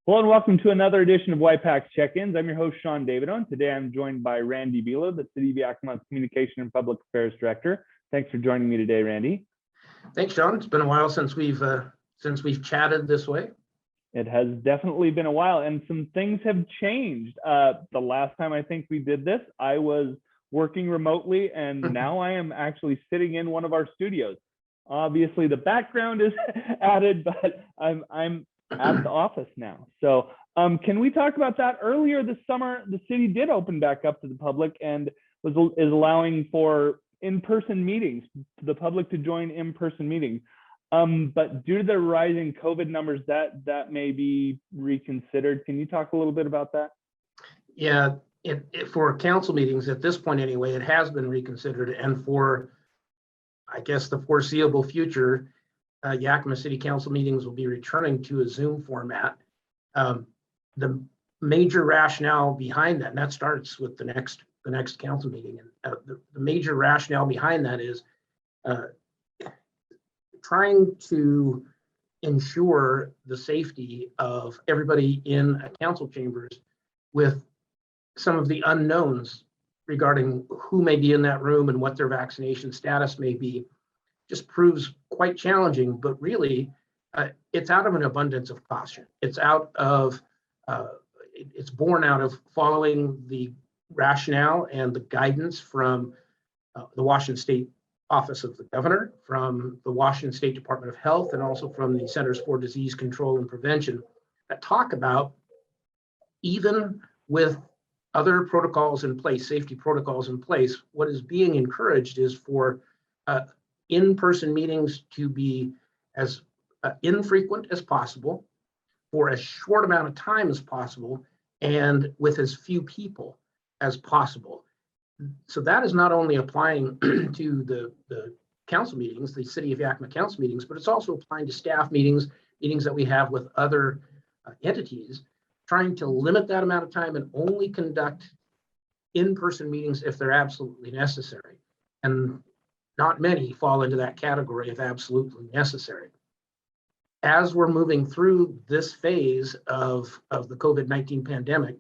Hello and welcome to another edition of PAC's Check-Ins. I'm your host, Sean Davido, and today I'm joined by Randy Beehler, the City of Yakima Communication and Public Affairs Director. Thanks for joining me today, Randy. Thanks, Sean. It's been a while since we've chatted this way. It has definitely been a while, and some things have changed. The last time I think we did this, I was working remotely, and now I am actually sitting in one of our studios. Obviously, the background is added, but I'm at the office now. So can we talk about that? Earlier this summer, the city did open back up to the public and is allowing for in-person meetings, the public to join in-person meetings. But due to the rising COVID numbers, that may be reconsidered. Can you talk a little bit about that? Yeah, for council meetings at this point anyway, it has been reconsidered, and for, I guess, the foreseeable future, Yakima City Council meetings will be returning to a Zoom format. The major rationale behind that, and that starts with the next council meeting, and the major rationale behind that is trying to ensure the safety of everybody in council chambers with some of the unknowns regarding who may be in that room and what their vaccination status may be. Just proves quite challenging, but really it's out of an abundance of caution. It's born out of following the rationale and the guidance from the Washington State Office of the Governor, from the Washington State Department of Health, and also from the Centers for Disease Control and Prevention that talk about, even with other protocols in place, safety protocols in place, what is being encouraged is for in-person meetings to be as infrequent as possible, for as short amount of time as possible, and with as few people as possible. So that is not only applying to the council meetings, the City of Yakima council meetings, but it's also applying to staff meetings that we have with other entities, trying to limit that amount of time and only conduct in-person meetings if they're absolutely necessary. And not many fall into that category of absolutely necessary. As we're moving through this phase of the COVID-19 pandemic,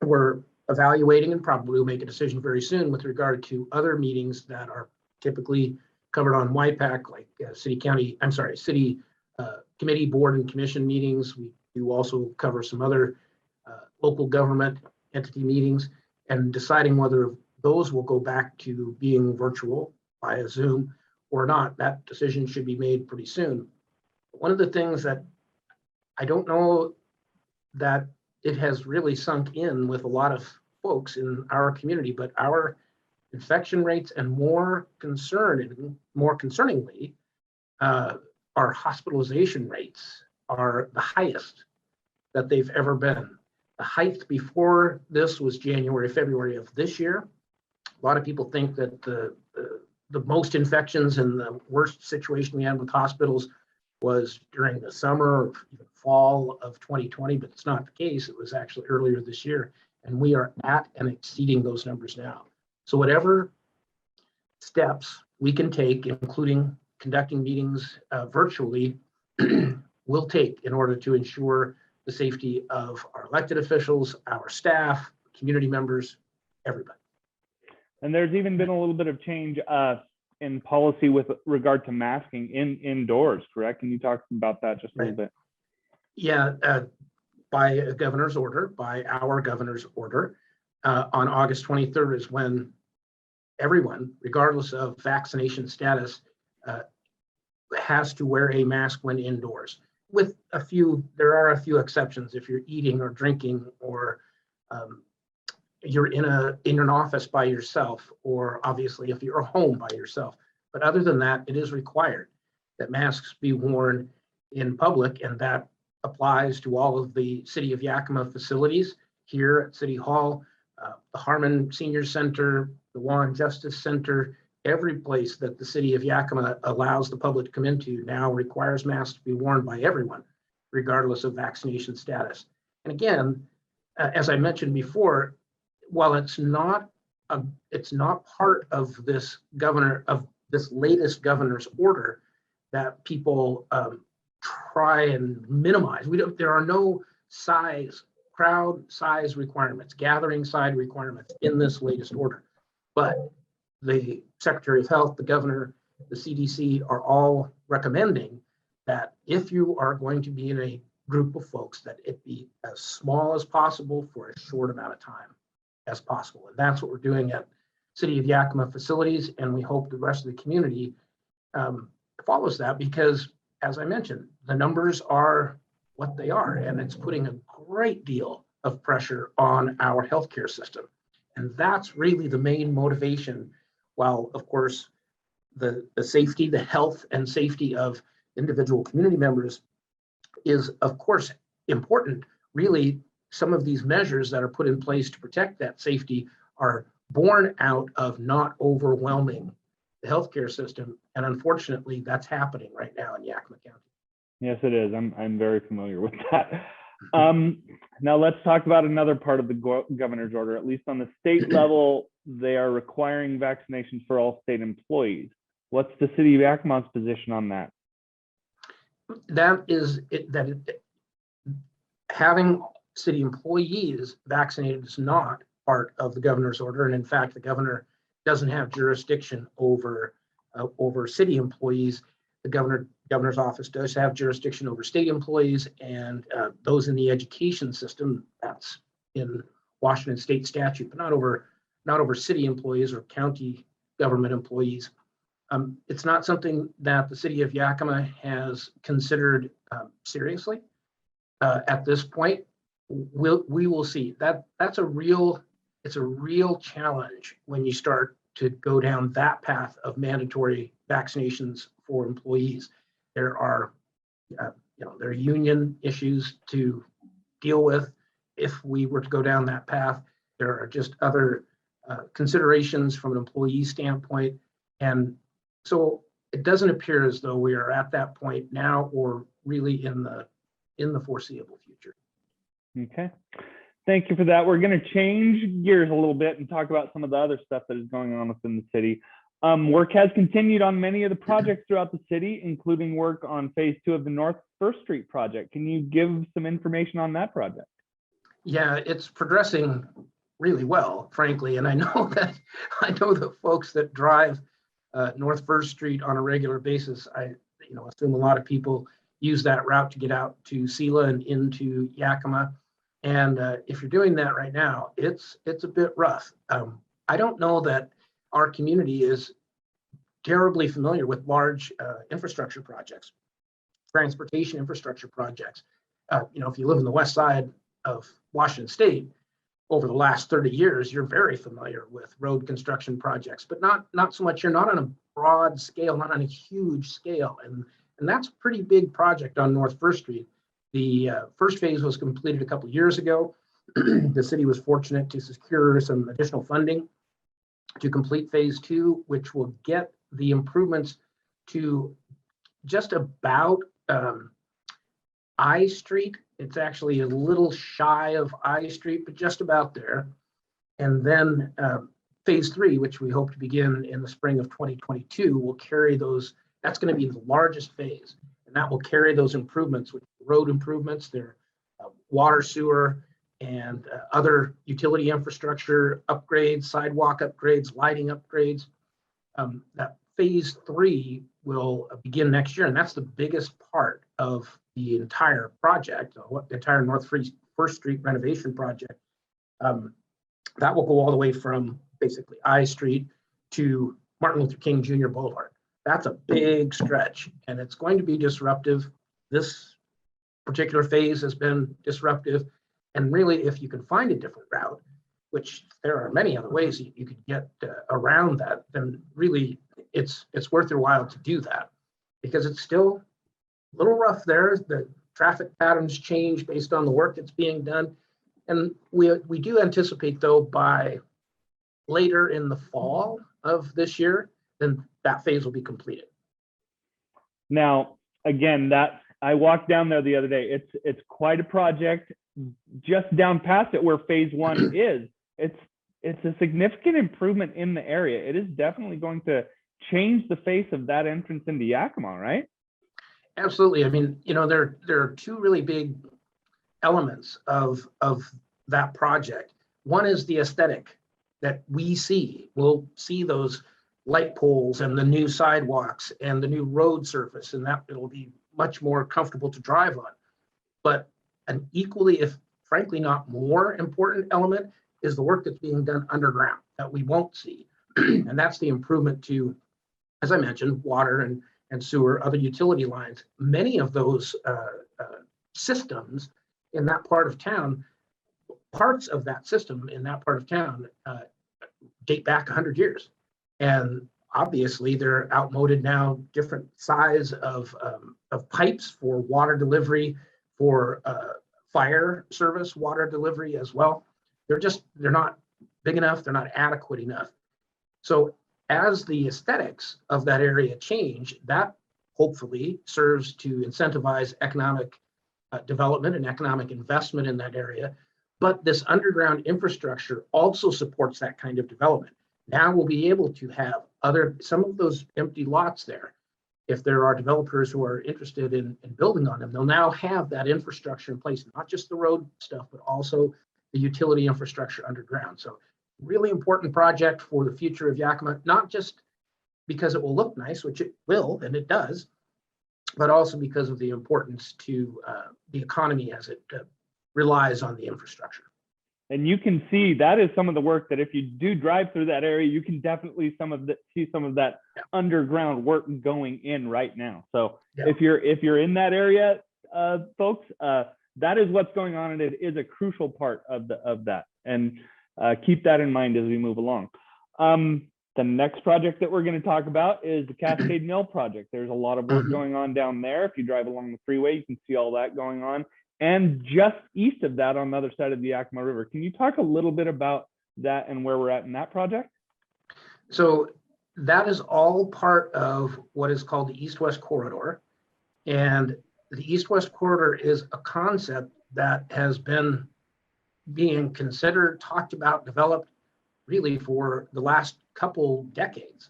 we're evaluating and probably will make a decision very soon with regard to other meetings that are typically covered on PAC, like city committee, board, and commission meetings. We do also cover some other local government entity meetings, and deciding whether those will go back to being virtual via Zoom or not. That decision should be made pretty soon. One of the things that I don't know that it has really sunk in with a lot of folks in our community, but our infection rates, and more concerningly, our hospitalization rates are the highest that they've ever been. The height before this was January, February of this year. A lot of people think that the most infections and the worst situation we had with hospitals was during the summer or even fall of 2020, but it's not the case. It was actually earlier this year, and we are at and exceeding those numbers now. So whatever steps we can take, including conducting meetings virtually, we'll take in order to ensure the safety of our elected officials, our staff, community members, everybody. And there's even been a little bit of change in policy with regard to masking indoors, correct? Can you talk about that just a little bit? Yeah, by our governor's order, on August 23rd is when everyone, regardless of vaccination status, has to wear a mask when indoors. There are a few exceptions if you're eating or drinking, or you're in an office by yourself, or obviously if you're home by yourself. But other than that, it is required that masks be worn in public, and that applies to all of the City of Yakima facilities here at City Hall, the Harmon Senior Center, the Warren Justice Center. Every place that the City of Yakima allows the public to come into now requires masks to be worn by everyone, regardless of vaccination status. And again, as I mentioned before, while it's not part of this latest governor's order that people try and minimize. There are no crowd size requirements, gathering size requirements in this latest order. But the Secretary of Health, the governor, the CDC are all recommending that if you are going to be in a group of folks, that it be as small as possible for a short amount of time as possible. And that's what we're doing at City of Yakima facilities. And we hope the rest of the community follows that, because as I mentioned, the numbers are what they are, and it's putting a great deal of pressure on our healthcare system. And that's really the main motivation. While of course, the safety, the health and safety of individual community members is of course important. Really, some of these measures that are put in place to protect that safety are born out of not overwhelming the healthcare system. And unfortunately, that's happening right now in Yakima County. Yes, it is. I'm very familiar with that. Now let's talk about another part of the governor's order. At least on the state level, they are requiring vaccinations for all state employees. What's the City of Yakima's position on that? Having city employees vaccinated is not part of the governor's order. And in fact, the governor doesn't have jurisdiction over city employees. The governor's office does have jurisdiction over state employees and those in the education system. That's in Washington state statute, but not over city employees or county government employees. It's not something that the City of Yakima has considered seriously at this point. We will see. It's a real challenge when you start to go down that path of mandatory vaccinations for employees. There are union issues to deal with if we were to go down that path. There are just other considerations from an employee standpoint. And so it doesn't appear as though we are at that point now or really in the foreseeable future. Okay. Thank you for that. We're going to change gears a little bit and talk about some of the other stuff that is going on within the city. Work has continued on many of the projects throughout the city, including work on phase 2 of the North First Street project. Can you give some information on that project? Yeah, it's progressing really well, frankly. And I know the folks that drive North First Street on a regular basis. I assume a lot of people use that route to get out to Sela and into Yakima. And if you're doing that right now, it's a bit rough. I don't know that our community is terribly familiar with large infrastructure projects, transportation infrastructure projects. If you live in the west side of Washington State, over the last 30 years, you're very familiar with road construction projects, but not so much. You're not on a broad scale, not on a huge scale. And that's a pretty big project on North First Street. The first phase was completed a couple of years ago. The city was fortunate to secure some additional funding to complete phase 2, which will get the improvements to just about I Street. It's actually a little shy of I Street, but just about there. And then phase 3, which we hope to begin in the spring of 2022, will carry those. That's going to be the largest phase, and that will carry those improvements, with road improvements, their water, sewer, and other utility infrastructure upgrades, sidewalk upgrades, lighting upgrades. That phase 3 will begin next year, and that's the biggest part of the entire project, the entire North First Street renovation project. That will go all the way from basically I Street to Martin Luther King Jr. Boulevard. That's a big stretch, and it's going to be disruptive. This particular phase has been disruptive, and really, if you can find a different route, which there are many other ways you could get around that, then really it's worth your while to do that, because it's still a little rough there. The traffic patterns change based on the work that's being done. And we do anticipate, though, by later in the fall of this year, then that phase will be completed. Now, again, I walked down there the other day. It's quite a project. Just down past it, where phase 1 is, it's a significant improvement in the area. It is definitely going to change the face of that entrance into Yakima, right? Absolutely. I mean, there are two really big elements of that project. One is the aesthetic that we see. We'll see those light poles and the new sidewalks and the new road surface, and that it'll be much more comfortable to drive on. But an equally, if frankly not more important element, is the work that's being done underground that we won't see. And that's the improvement to, as I mentioned, water and sewer, other utility lines. Many of those systems in that part of town, parts of that system in that part of town date back 100 years. And obviously they're outmoded now, different size of pipes for water delivery, for fire service water delivery as well. They're not big enough, they're not adequate enough. So as the aesthetics of that area change, that hopefully serves to incentivize economic development and economic investment in that area. But this underground infrastructure also supports that kind of development. Now we'll be able to have some of those empty lots there. If there are developers who are interested in building on them, they'll now have that infrastructure in place, not just the road stuff, but also the utility infrastructure underground. So really important project for the future of Yakima, not just because it will look nice, which it will, and it does, but also because of the importance to the economy as it relies on the infrastructure. And you can see that is some of the work that if you do drive through that area, you can definitely see some of that underground work going in right now. So if you're in that area, folks, that is what's going on, and it is a crucial part of that. And keep that in mind as we move along. The next project that we're going to talk about is the Cascade Mill project. There's a lot of work going on down there. If you drive along the freeway, you can see all that going on. And just east of that, on the other side of the Yakima River. Can you talk a little bit about that and where we're at in that project? So that is all part of what is called the East-West Corridor. And the East-West Corridor is a concept that has been being considered, talked about, developed really for the last couple decades.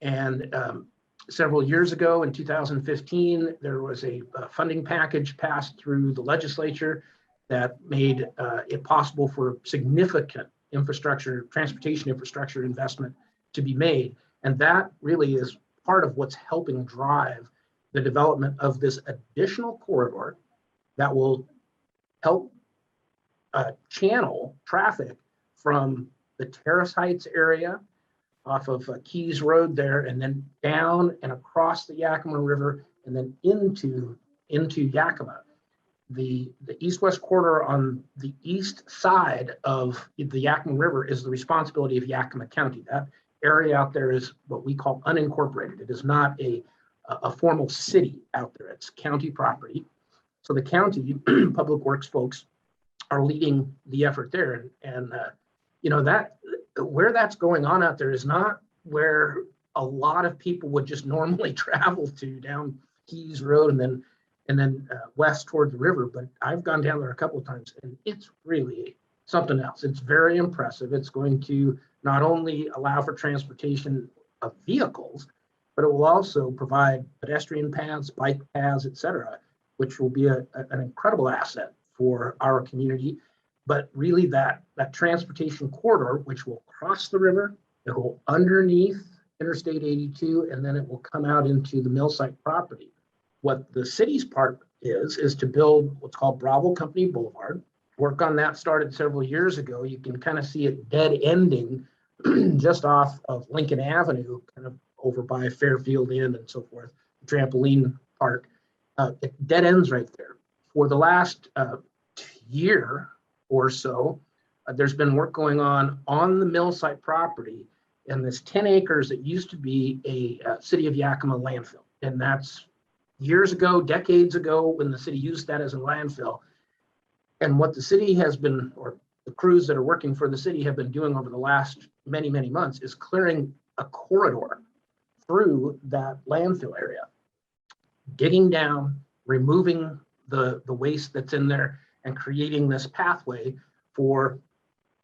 And several years ago in 2015, there was a funding package passed through the legislature that made it possible for significant transportation infrastructure investment to be made. And that really is part of what's helping drive the development of this additional corridor that will help channel traffic from the Terrace Heights area off of Keys Road there, and then down and across the Yakima River, and then into Yakima. The east-west corridor on the east side of the Yakima River is the responsibility of Yakima County. That area out there is what we call unincorporated. It is not a formal city out there. It's county property. So the county public works folks are leading the effort there, and that where that's going on out there is not where a lot of people would just normally travel to, down Keys Road and then west toward the river. But I've gone down there a couple of times, and it's really something else. It's very impressive. It's going to not only allow for transportation of vehicles, but it will also provide pedestrian paths, bike paths, etc., which will be an incredible asset for our community. But really that transportation corridor, which will cross the river, it will underneath Interstate 82, and then it will come out into the mill site property. What the city's part is to build what's called Bravo Company Boulevard. Work on that started several years ago. You can kind of see it dead ending just off of Lincoln Avenue, kind of over by Fairfield Inn and so forth, trampoline park. It dead ends right there. For the last year or so, there's been work going on the mill site property, and this 10 acres that used to be a City of Yakima landfill. And that's years ago, decades ago, when the city used that as a landfill. And what the city has been, or the crews that are working for the city have been doing over the last many, many months, is clearing a corridor through that landfill area, digging down, removing the waste that's in there, and creating this pathway for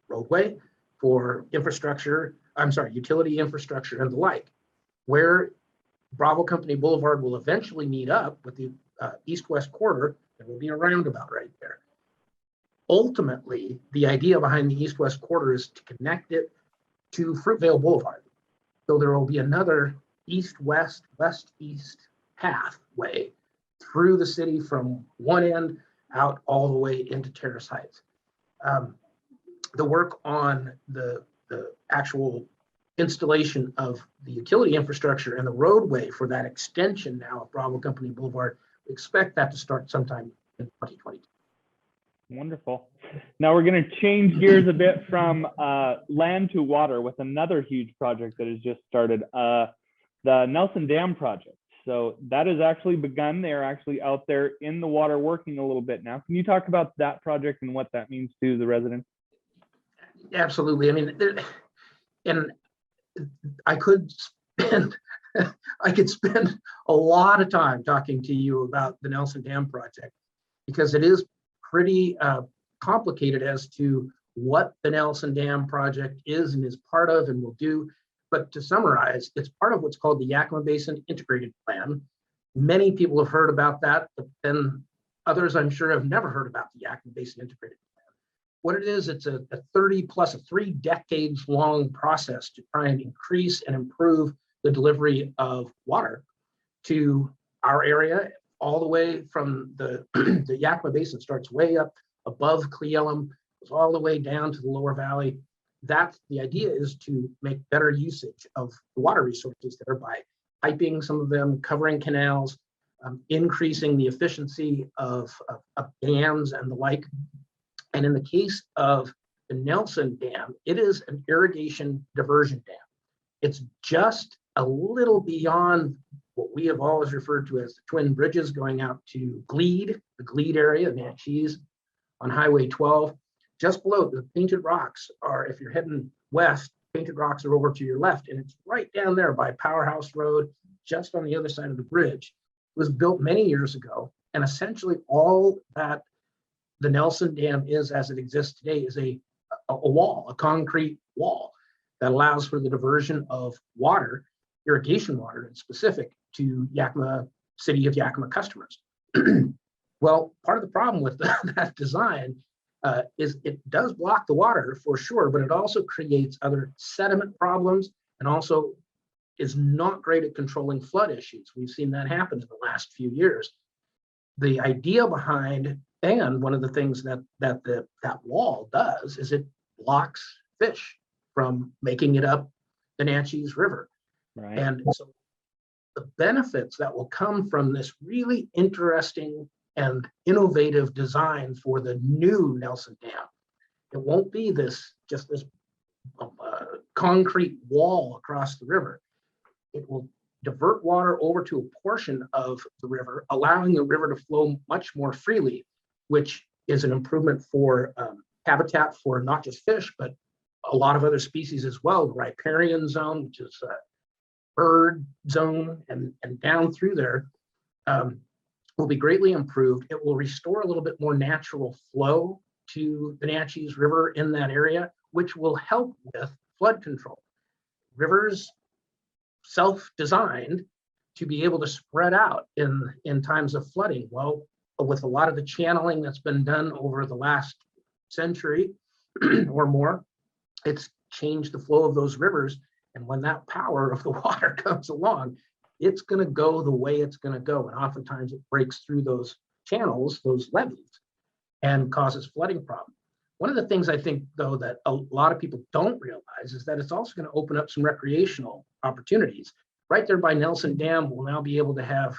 roadway, for utility infrastructure and the like. Where Bravo Company Boulevard will eventually meet up with the east-west corridor. There will be a roundabout right there. Ultimately, the idea behind the east-west corridor is to connect it to Fruitvale Boulevard. So there will be another east-west, west-east pathway through the city from one end out all the way into Terrace Heights. The work on the actual installation of the utility infrastructure and the roadway for that extension now of Bravo Company Boulevard, we expect that to start sometime in 2022. Wonderful. Now we're going to change gears a bit from land to water with another huge project that has just started, the Nelson Dam project. So that has actually begun. They are actually out there in the water working a little bit now. Can you talk about that project and what that means to the residents? Absolutely. I mean, and I could spend a lot of time talking to you about the Nelson Dam project, because it is pretty complicated as to what the Nelson Dam project is and is part of and will do. But to summarize, it's part of what's called the Yakima Basin Integrated Plan. Many people have heard about that, but then others I'm sure have never heard about the Yakima Basin Integrated Plan. What it is, it's a 3 decades long process to try and increase and improve the delivery of water to our area, all the way from the Yakima Basin starts way up above Cle Elum, goes all the way down to the lower valley. That's the idea, is to make better usage of the water resources there by piping some of them, covering canals, increasing the efficiency of dams and the like. And in the case of the Nelson Dam, it is an irrigation diversion dam. It's just a little beyond what we have always referred to as the Twin Bridges going out to Glede, the Glede area, Natchez, on Highway 12. Just below, the Painted Rocks are, if you're heading west, Painted Rocks are over to your left, and it's right down there by Powerhouse Road, just on the other side of the bridge. It was built many years ago, and essentially all that the Nelson Dam is as it exists today is a wall, a concrete wall that allows for the diversion of water, irrigation water in specific, to Yakima, City of Yakima customers. Well, part of the problem with that design is it does block the water for sure, but it also creates other sediment problems and also is not great at controlling flood issues. We've seen that happen in the last few years. The idea behind, and one of the things that wall does, is it blocks fish from making it up the Natchez River. Right. And so the benefits that will come from this really interesting and innovative design for the new Nelson Dam, it won't be just this concrete wall across the river. It will divert water over to a portion of the river, allowing the river to flow much more freely, which is an improvement for habitat for not just fish, but a lot of other species as well. The riparian zone, which is a bird zone, and down through there will be greatly improved. It will restore a little bit more natural flow to the Natchez River in that area, which will help with flood control. Rivers self-designed to be able to spread out in times of flooding. Well, with a lot of the channeling that's been done over the last century or more, it's changed the flow of those rivers. And when that power of the water comes along, it's going to go the way it's going to go. And oftentimes it breaks through those channels, those levees, and causes flooding problems. One of the things I think, though, that a lot of people don't realize is that it's also going to open up some recreational opportunities. Right there by Nelson Dam, we'll now be able to have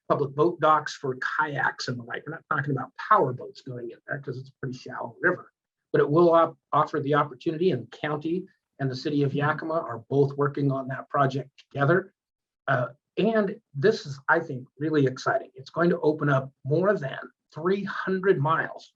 public boat docks for kayaks and the like. We're not talking about power boats going in there because it's a pretty shallow river, but it will offer the opportunity, and the county and the city of Yakima are both working on that project together. And this is, I think, really exciting. It's going to open up more than 300 miles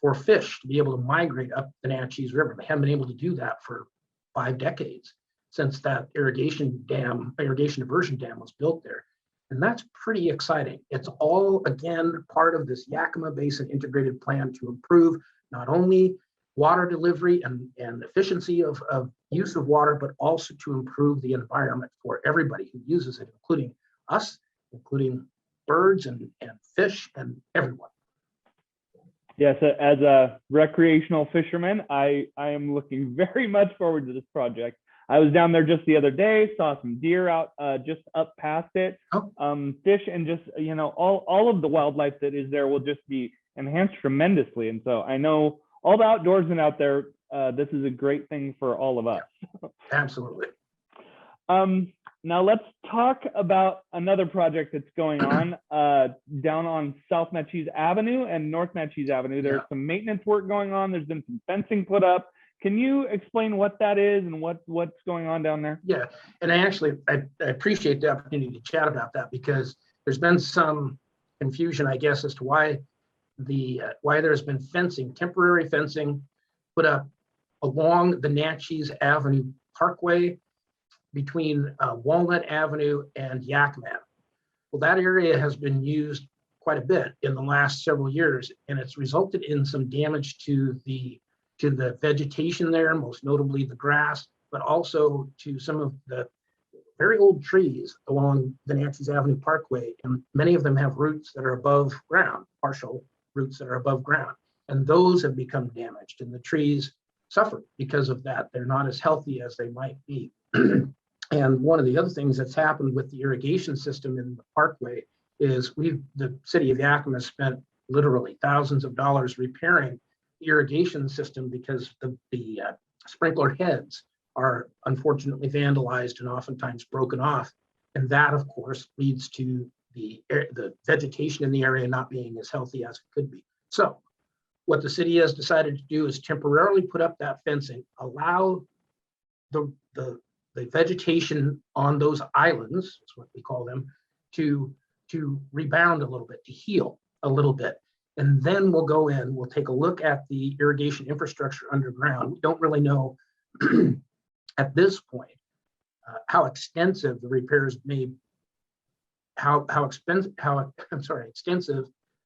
for fish to be able to migrate up the Natchez River. They haven't been able to do that for 5 decades since that irrigation diversion dam was built there. And that's pretty exciting. It's all, again, part of this Yakima Basin Integrated Plan to improve not only water delivery and efficiency of use of water, but also to improve the environment for everybody who uses it, including us, including birds and fish and everyone. Yes, as a recreational fisherman, I am looking very much forward to this project. I was down there just the other day, saw some deer out just up past it. Fish and just, you know, all of the wildlife that is there will just be enhanced tremendously. And so I know all the outdoorsmen out there, this is a great thing for all of us. Absolutely. Now let's talk about another project that's going on down on South Natchez Avenue and North Natchez Avenue. There's some maintenance work going on. There's been some fencing put up. Can you explain what that is and what's going on down there? Yeah, and I appreciate the opportunity to chat about that, because there's been some confusion, I guess, as to why there's been fencing, temporary fencing, put up along the Natchez Avenue Parkway between Walnut Avenue and Yakima. Well, that area has been used quite a bit in the last several years, and it's resulted in some damage to the vegetation there, most notably the grass, but also to some of the very old trees along the Natchez Avenue Parkway. And many of them have roots that are above ground, partial roots that are above ground. And those have become damaged, and the trees suffer because of that. They're not as healthy as they might be. And one of the other things that's happened with the irrigation system in the parkway is the city of Yakima spent literally thousands of dollars repairing the irrigation system, because the sprinkler heads are unfortunately vandalized and oftentimes broken off. And that, of course, leads to the vegetation in the area not being as healthy as it could be. So what the city has decided to do is temporarily put up that fencing, allow the vegetation on those islands, is what we call them, to rebound a little bit, to heal a little bit. And then we'll go in, we'll take a look at the irrigation infrastructure underground. We don't really know at this point how extensive the repairs extensive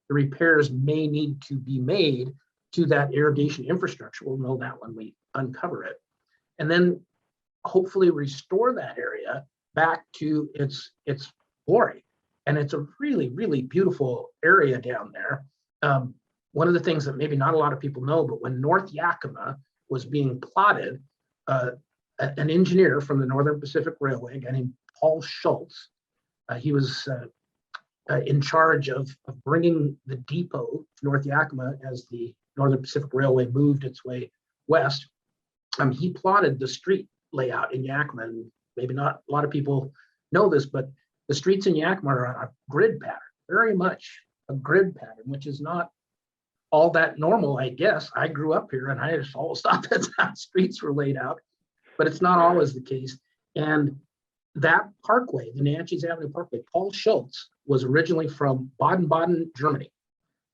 the repairs may need to be made to that irrigation infrastructure. We'll know that when we uncover it. And then hopefully restore that area back to its glory. And it's a really, really beautiful area down there. One of the things that maybe not a lot of people know, but when North Yakima was being plotted, an engineer from the Northern Pacific Railway, a guy named Paul Schultz, he was in charge of bringing the depot to North Yakima as the Northern Pacific Railway moved its way west. He plotted the street layout in Yakima, and maybe not a lot of people know this, but the streets in Yakima are on a grid pattern, very much a grid pattern, which is not all that normal, I guess. I grew up here and I just always thought that's how streets were laid out, but it's not always the case. And that parkway, the Natchez Avenue Parkway, Paul Schultz was originally from Baden-Baden, Germany.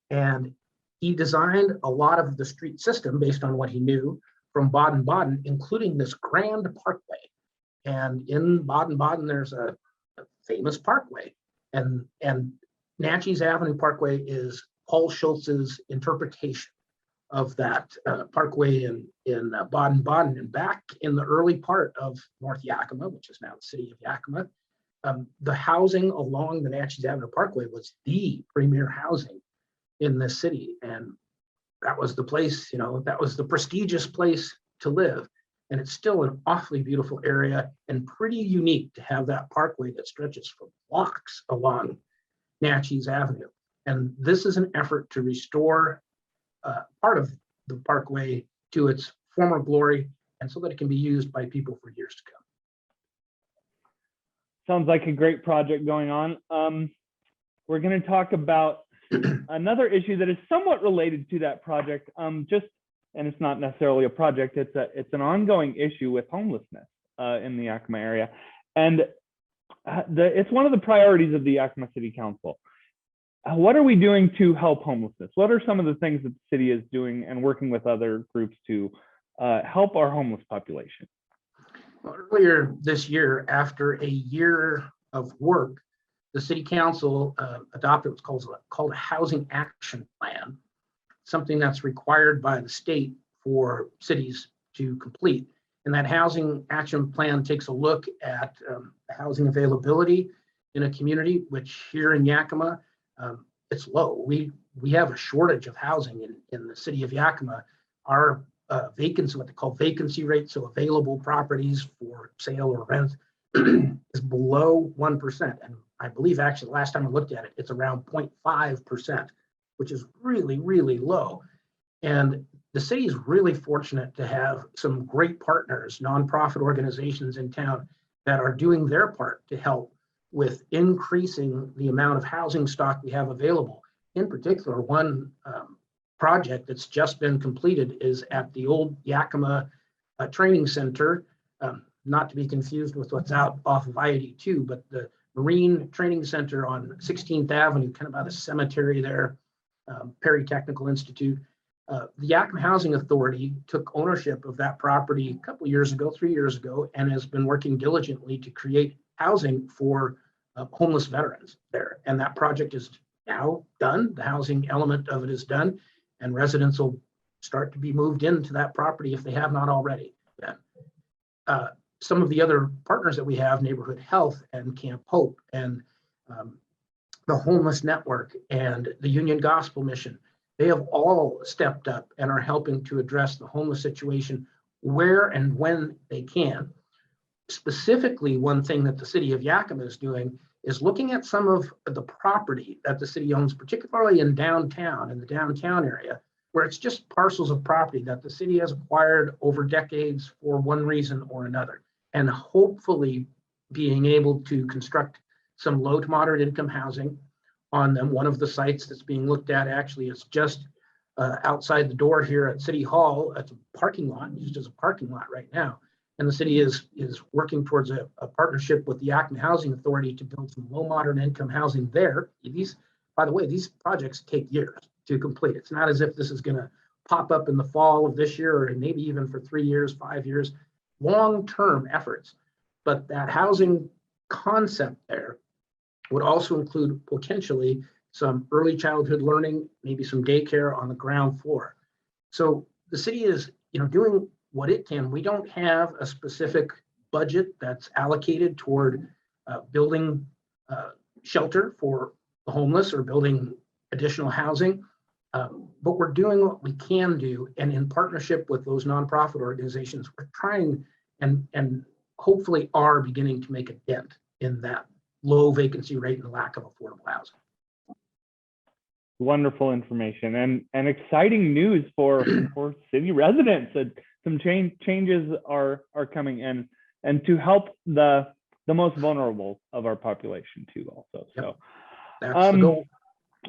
And he designed a lot of the street system based on what he knew from Baden-Baden, including this grand parkway. And in Baden-Baden, there's a famous parkway. And Natchez Avenue Parkway is Paul Schultz's interpretation of that parkway in Baden-Baden. And back in the early part of North Yakima, which is now the city of Yakima, the housing along the Natchez Avenue Parkway was the premier housing in the city. And that was the place, that was the prestigious place to live. And it's still an awfully beautiful area and pretty unique to have that parkway that stretches for blocks along Natchez Avenue. And this is an effort to restore part of the parkway to its former glory, and so that it can be used by people for years to come. Sounds like a great project going on. We're going to talk about another issue that is somewhat related to that project. And it's not necessarily a project, it's an ongoing issue with homelessness in the Yakima area. And it's one of the priorities of the Yakima City Council. What are we doing to help homelessness? What are some of the things that the city is doing and working with other groups to help our homeless population? Well, earlier this year, after a year of work, the city council adopted what's called a housing action plan, something that's required by the state for cities to complete. And that housing action plan takes a look at housing availability in a community, which here in Yakima, it's low. We have a shortage of housing in the city of Yakima. Our vacancy, what they call vacancy rate, so available properties for sale or rent, is below 1%. And I believe actually the last time I looked at it, it's around 0.5%, which is really, really low. And the city is really fortunate to have some great partners, nonprofit organizations in town that are doing their part to help with increasing the amount of housing stock we have available. In particular, one project that's just been completed is at the old Yakima Training Center, not to be confused with what's out off of I-82, but the Marine Training Center on 16th Avenue, kind of by the cemetery there, Perry Technical Institute. The Yakima Housing Authority took ownership of that property a couple years ago, 3 years ago, and has been working diligently to create housing for homeless veterans there. And that project is now done. The housing element of it is done, and residents will start to be moved into that property if they have not already. Some of the other partners that we have, Neighborhood Health and Camp Hope and the Homeless Network and the Union Gospel Mission, they have all stepped up and are helping to address the homeless situation where and when they can. Specifically, one thing that the city of Yakima is doing is looking at some of the property that the city owns, particularly in downtown, in the downtown area, where it's just parcels of property that the city has acquired over decades for one reason or another, and hopefully being able to construct some low to moderate income housing on them. One of the sites that's being looked at actually is just outside the door here at City Hall. It's a parking lot, used as a parking lot right now. And the city is working towards a partnership with the Yakima Housing Authority to build some low moderate income housing there. These, by the way, these projects take years to complete. It's not as if this is going to pop up in the fall of this year, or maybe even for 3 years, 5 years, long-term efforts. But that housing concept there would also include potentially some early childhood learning, maybe some daycare on the ground floor. So the city is, doing what it can. We don't have a specific budget that's allocated toward building shelter for the homeless or building additional housing, but we're doing what we can do. And in partnership with those nonprofit organizations, we're trying and hopefully are beginning to make a dent in that low vacancy rate and lack of affordable housing. Wonderful information and exciting news for city residents that some changes are coming in, and to help the most vulnerable of our population too also. Yep. So that's the goal.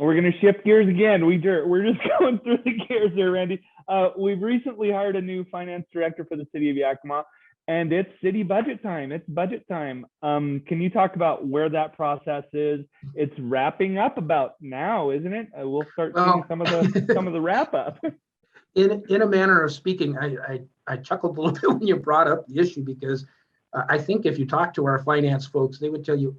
We're going to shift gears again. We're just going through the gears here, Randy. We've recently hired a new finance director for the city of Yakima, and it's city budget time. It's budget time. Can you talk about where that process is? It's wrapping up about now, isn't it? We'll start seeing some of the wrap up. In a manner of speaking, I chuckled a little bit when you brought up the issue, because I think if you talk to our finance folks, they would tell you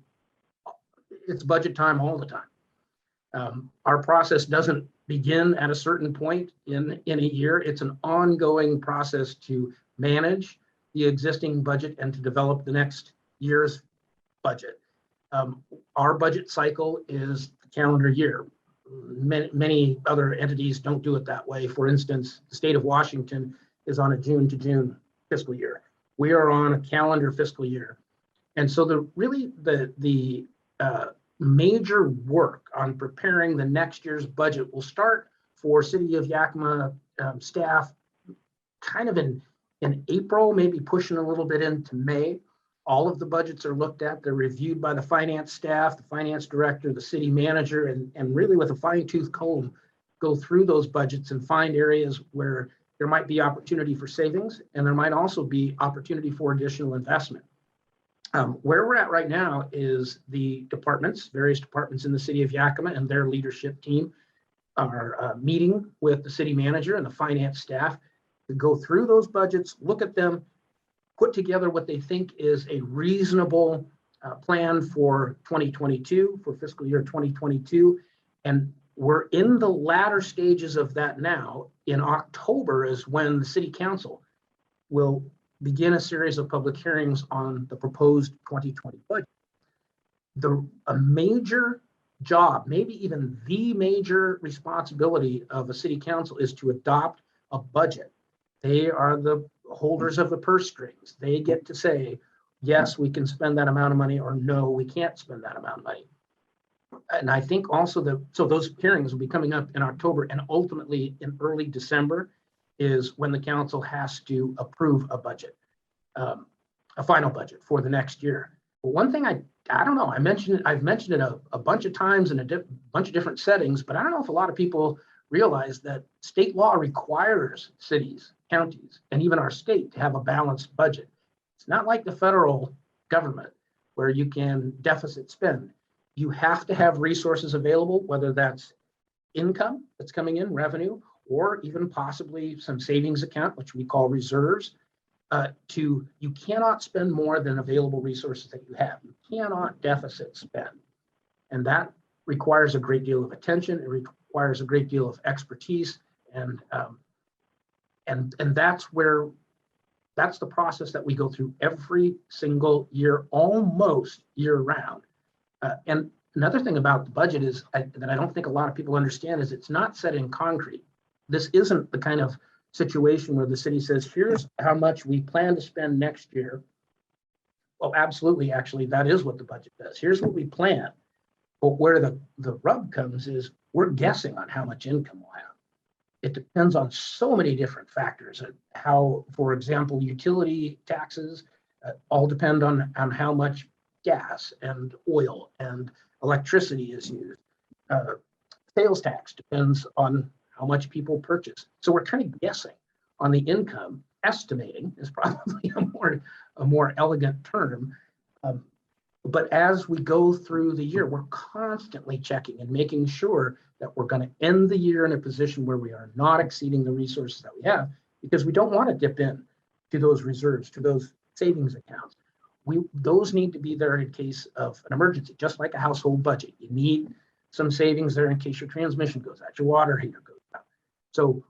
it's budget time all the time. Our process doesn't begin at a certain point in a year. It's an ongoing process to manage the existing budget and to develop the next year's budget. Our budget cycle is the calendar year. Many other entities don't do it that way. For instance, the state of Washington is on a June to June fiscal year. We are on a calendar fiscal year. And so the major work on preparing the next year's budget will start for City of Yakima staff kind of in April, maybe pushing a little bit into May. All of the budgets are looked at. They're reviewed by the finance staff, the finance director, the city manager, and really with a fine-tooth comb, go through those budgets and find areas where there might be opportunity for savings, and there might also be opportunity for additional investment. Where we're at right now is the departments, various departments in the city of Yakima and their leadership team are meeting with the city manager and the finance staff to go through those budgets, look at them, put together what they think is a reasonable plan for 2022, for fiscal year 2022. And we're in the latter stages of that now. In October is when the city council will begin a series of public hearings on the proposed 2020 budget. A major job, maybe even the major responsibility of a city council is to adopt a budget. They are the holders of the purse strings. They get to say, yes, we can spend that amount of money, or no, we can't spend that amount of money. And I think also so those hearings will be coming up in October, and ultimately in early December is when the council has to approve a budget, a final budget for the next year. But one thing I don't know, I've mentioned it a bunch of times in a bunch of different settings, but I don't know if a lot of people realize that state law requires cities, counties, and even our state to have a balanced budget. It's not like the federal government where you can deficit spend. You have to have resources available, whether that's income that's coming in, revenue, or even possibly some savings account, which we call reserves. You cannot spend more than available resources that you have. You cannot deficit spend. And that requires a great deal of attention. It requires a great deal of expertise. And that's the process that we go through every single year, almost year round. And another thing about the budget is that I don't think a lot of people understand is it's not set in concrete. This isn't the kind of situation where the city says, here's how much we plan to spend next year. Well, absolutely, actually, that is what the budget does. Here's what we plan. But where the rub comes is we're guessing on how much income we'll have. It depends on so many different factors. How, for example, utility taxes all depend on how much gas and oil and electricity is used. Sales tax depends on how much people purchase. So we're kind of guessing on the income. Estimating is probably a more elegant term. But as we go through the year, we're constantly checking and making sure that we're going to end the year in a position where we are not exceeding the resources that we have, because we don't want to dip in to those reserves, to those savings accounts. Those need to be there in case of an emergency, just like a household budget. You need some savings there in case your transmission goes out, your water heater goes out. So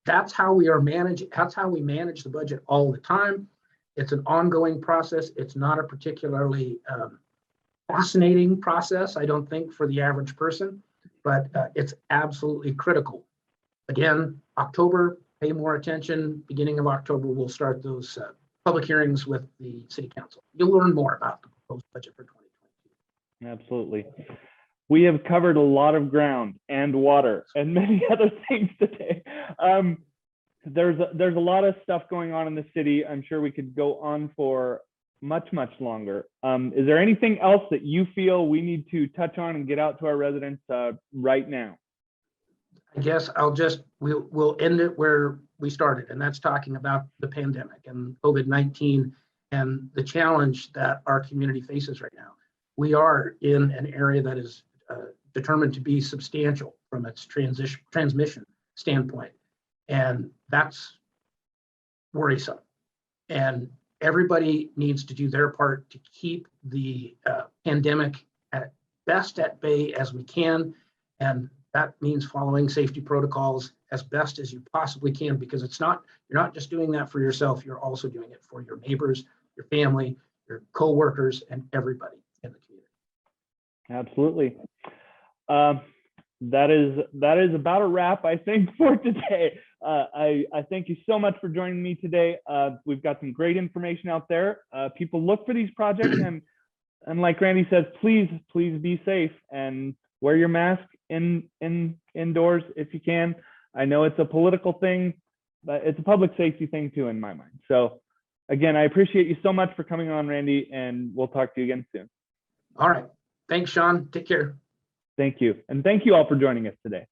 that's how we manage the budget all the time. It's an ongoing process. It's not a particularly fascinating process, I don't think, for the average person, but it's absolutely critical. Again, October, pay more attention. Beginning of October, we'll start those public hearings with the city council. You'll learn more about the proposed budget for 2022. Absolutely. We have covered a lot of ground and water and many other things today. There's a lot of stuff going on in the city. I'm sure we could go on for much longer. Is there anything else that you feel we need to touch on and get out to our residents right now? I guess we'll end it where we started, and that's talking about the pandemic and COVID-19 and the challenge that our community faces right now. We are in an area that is determined to be substantial from its transmission standpoint, and that's worrisome. And everybody needs to do their part to keep the pandemic at best at bay as we can, and that means following safety protocols as best as you possibly can, because you're not just doing that for yourself, you're also doing it for your neighbors, your family, your co-workers, and everybody in the community. Absolutely. That is about a wrap, I think, for today. I thank you so much for joining me today. We've got some great information out there. People look for these projects, and like Randy says, please be safe and wear your mask indoors if you can. I know it's a political thing, but it's a public safety thing too, in my mind. So again, I appreciate you so much for coming on, Randy, and we'll talk to you again soon. All right. Thanks, Sean. Take care. Thank you. And thank you all for joining us today.